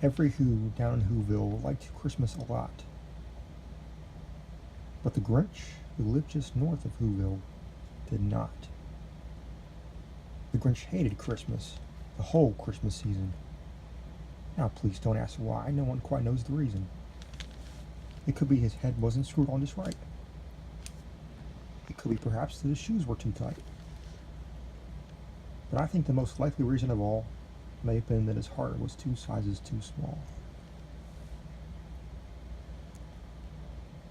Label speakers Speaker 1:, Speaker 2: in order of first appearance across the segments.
Speaker 1: Every Who down in Whoville liked Christmas a lot, but the Grinch, who lived just north of Whoville, did not. The Grinch hated Christmas, the whole Christmas season. Now please don't ask why, no one quite knows the reason. It could be his head wasn't screwed on just right. It could be perhaps that his shoes were too tight. But I think the most likely reason of all may have been that his heart was 2 sizes too small.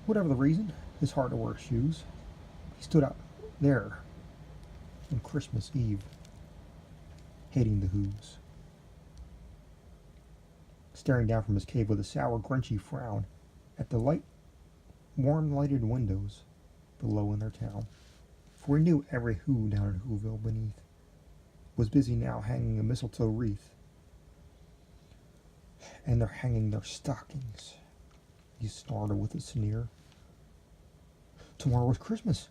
Speaker 1: Whatever the reason, his heart wore shoes. He stood out there on Christmas Eve, hating the Whos, staring down from his cave with a sour, grinchy frown at the warm lighted windows below in their town. For he knew every Who down in Whoville beneath was busy now hanging a mistletoe wreath, and they're hanging their stockings. He snorted with a sneer. Tomorrow is Christmas.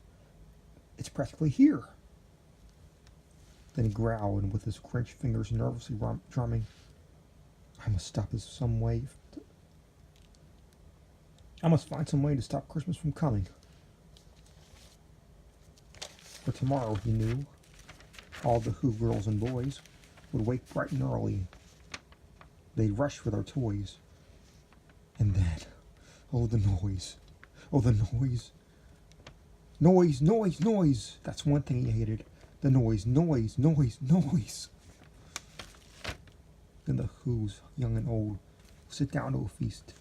Speaker 1: It's practically here. Then he growled, and with his Grinch fingers nervously drumming, I must stop this some way. I must find some way to stop Christmas from coming. For tomorrow, he knew, all the Who girls and boys would wake bright and early. They'd rush for their toys. And then, oh the noise, oh the noise. Noise, noise, noise. That's one thing he hated. The noise, noise, noise, noise. Then the Whos, young and old, sit down to a feast.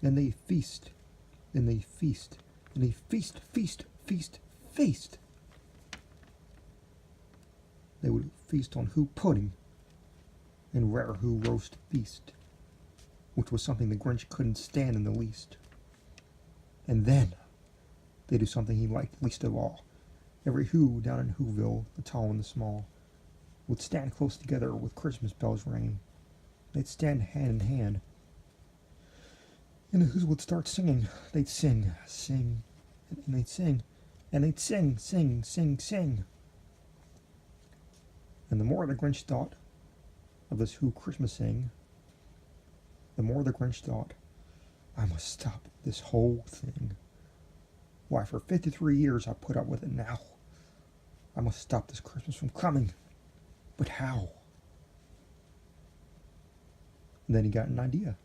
Speaker 1: Then they feast. Then they feast. Then they feast, feast, feast, feast. They would feast on Who pudding and rare Who roast feast, which was something the Grinch couldn't stand in the least. And then they do something he liked least of all. Every Who down in Whoville, the tall and the small, would stand close together with Christmas bells ringing. They'd stand hand in hand, and the Whos would start singing. They'd sing, sing, and they'd sing, and they'd sing, sing, sing, sing. And the more the Grinch thought of this Who Christmasing, the more the Grinch thought, I must stop this whole thing. Why, for 53 years I put up with it now. I must stop this Christmas from coming. But how? And then he got an idea.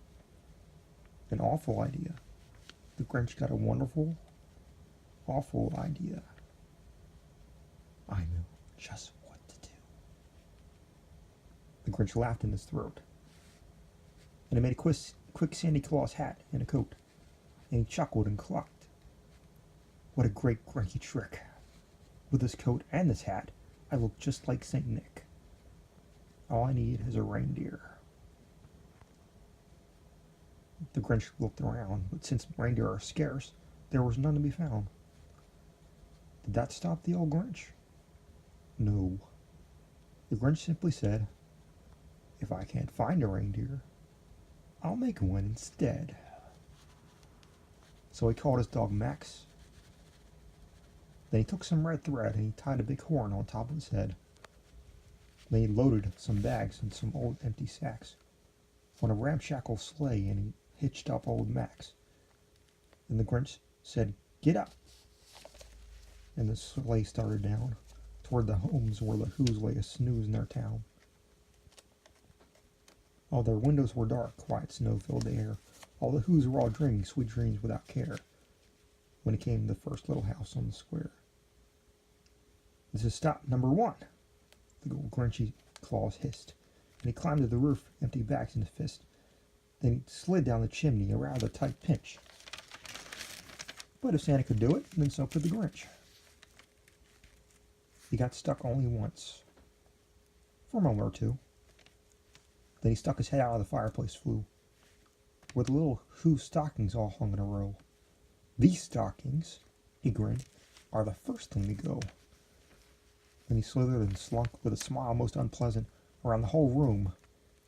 Speaker 1: An awful idea. The Grinch got a wonderful, awful idea. I know just what to do. The Grinch laughed in his throat. And he made a quick Santa Claus hat and a coat. And he chuckled and clucked. What a great Grinchy trick. With this coat and this hat, I look just like St. Nick. All I need is a reindeer. The Grinch looked around, but since reindeer are scarce, there was none to be found. Did that stop the old Grinch? No. The Grinch simply said, if I can't find a reindeer, I'll make one instead. So he called his dog Max. Then he took some red thread and he tied a big horn on top of his head. Then he loaded some bags and some old empty sacks on a ramshackle sleigh and he hitched up old Max. And the Grinch said, get up. And the sleigh started down toward the homes where the Whos lay a snooze in their town. All their windows were dark, quiet snow filled the air. All the Whos were all dreaming sweet dreams without care when he came to the first little house on the square. This is stop number 1, the old Grinchy Claus hissed, and he climbed to the roof, empty bags in his fist. Then he slid down the chimney around a tight pinch. But if Santa could do it, then so could the Grinch. He got stuck only once, for a moment or two. Then he stuck his head out of the fireplace flue, where the little Who stockings all hung in a row. These stockings, he grinned, are the first thing to go. Then he slithered and slunk with a smile most unpleasant around the whole room,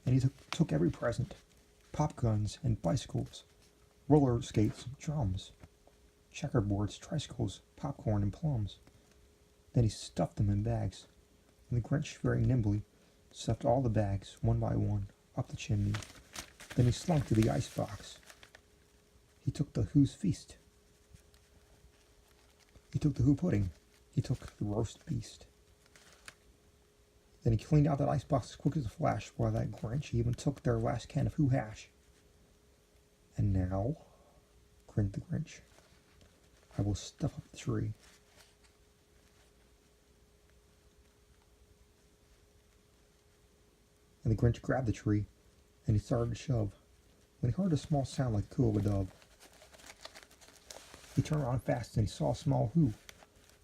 Speaker 1: and he took every present, pop guns and bicycles, roller skates, drums, checkerboards, tricycles, popcorn, and plums. Then he stuffed them in bags, and the Grinch very nimbly stuffed all the bags, one by one, up the chimney, Then he slunk to the icebox. He took the Who's feast. He took the Who pudding. He took the roast beast. Then he cleaned out that icebox as quick as a flash. While that Grinch even took their last can of Who hash. And now, grinned the Grinch, I will stuff up the tree. And the Grinch grabbed the tree, and he started to shove, when he heard a small sound like the coo of a dove. He turned around fast, and he saw a small Who,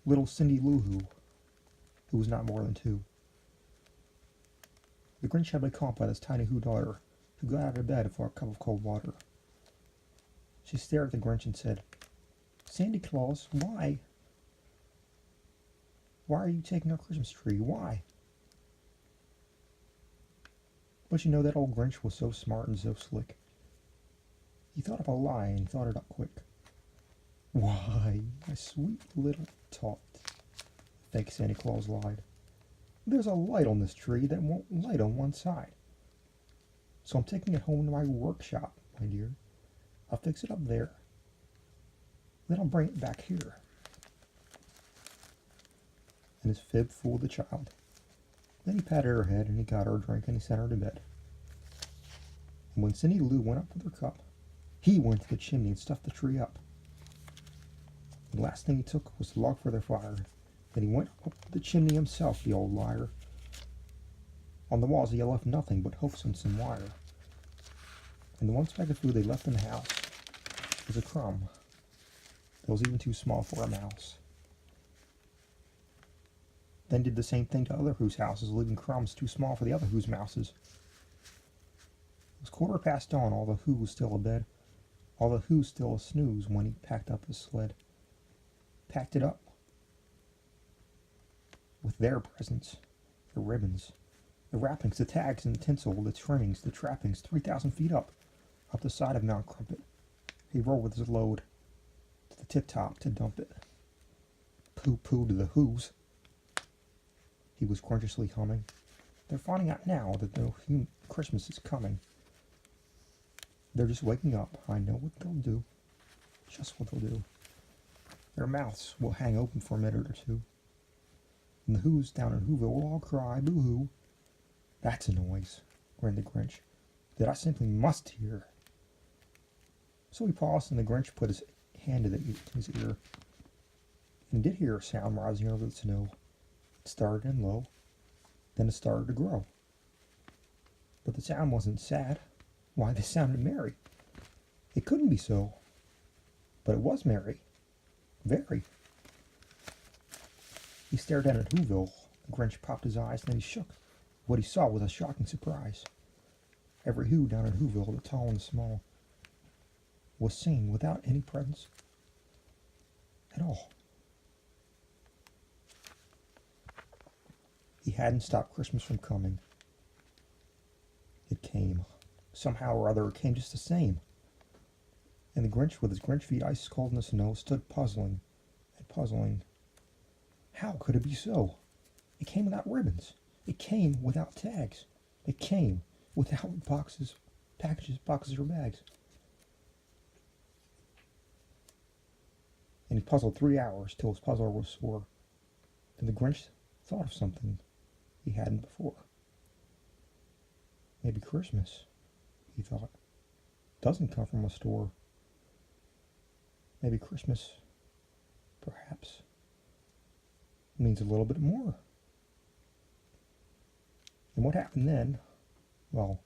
Speaker 1: little Cindy Lou who was not more than 2. The Grinch had been caught by this tiny Who daughter, who got out of bed for a cup of cold water. She stared at the Grinch and said, "Santa Claus, why? Why are you taking our Christmas tree? Why?" But you know, that old Grinch was so smart and so slick. He thought of a lie, and he thought it up quick. "Why, my sweet little tot," the fake Santa Claus lied. "There's a light on this tree that won't light on one side. So I'm taking it home to my workshop, my dear. I'll fix it up there. Then I'll bring it back here." And his fib fooled the child. Then he patted her head, and he got her a drink, and he sent her to bed. And when Cindy Lou went up with her cup, he went to the chimney and stuffed the tree up. The last thing he took was the log for their fire. Then he went up the chimney himself, the old liar. On the walls he had left nothing but hooks and some wire. And the one speck of food they left in the house was a crumb that was even too small for a mouse. Then did the same thing to other Who's houses, leaving crumbs too small for the other Who's mouses. It was 1/4 dawn, all the Who was still abed, all the Who still a snooze when he packed up his sled. Packed it up with their presents, the ribbons, the wrappings, the tags and the tinsel, the trimmings, the trappings, 3,000 feet up the side of Mount Crumpet. He rolled with his load to the tip-top to dump it. Pooh-pooh to the Who's. He was grunchiously humming. They're finding out now that no Christmas is coming. They're just waking up. I know what they'll do. Just what they'll do. Their mouths will hang open for a minute or two. And the Who's down in Whoville will all cry, boo-hoo. That's a noise, grinned the Grinch, that I simply must hear. So he paused, and the Grinch put his hand to his ear, and did hear a sound rising over the snow. It started in low, then it started to grow. But the sound wasn't sad. Why, they sounded merry. It couldn't be so, but it was merry. Very. He stared down at Whoville. The Grinch popped his eyes, and then he shook. What he saw was a shocking surprise. Every Who down in Whoville, the tall and the small, was singing without any presents at all. He hadn't stopped Christmas from coming. It came. Somehow or other, it came just the same. And the Grinch, with his Grinch feet ice cold in the snow, stood puzzling and puzzling. How could it be so? It came without ribbons. It came without tags. It came without boxes, boxes, or bags. And he puzzled 3 hours till his puzzler was sore. And the Grinch thought of something he hadn't before. Maybe Christmas, he thought, doesn't come from a store. Maybe Christmas, perhaps, means a little bit more. And what happened then? Well,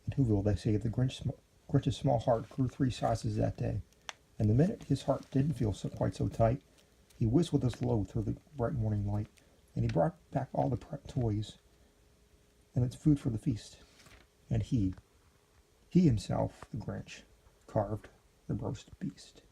Speaker 1: in Whoville they say the Grinch's small heart grew 3 sizes that day. And the minute his heart didn't feel quite so tight, he whizzed with his load through the bright morning light, and he brought back all the prep toys and its food for the feast. And he himself, the Grinch, carved the roast beast.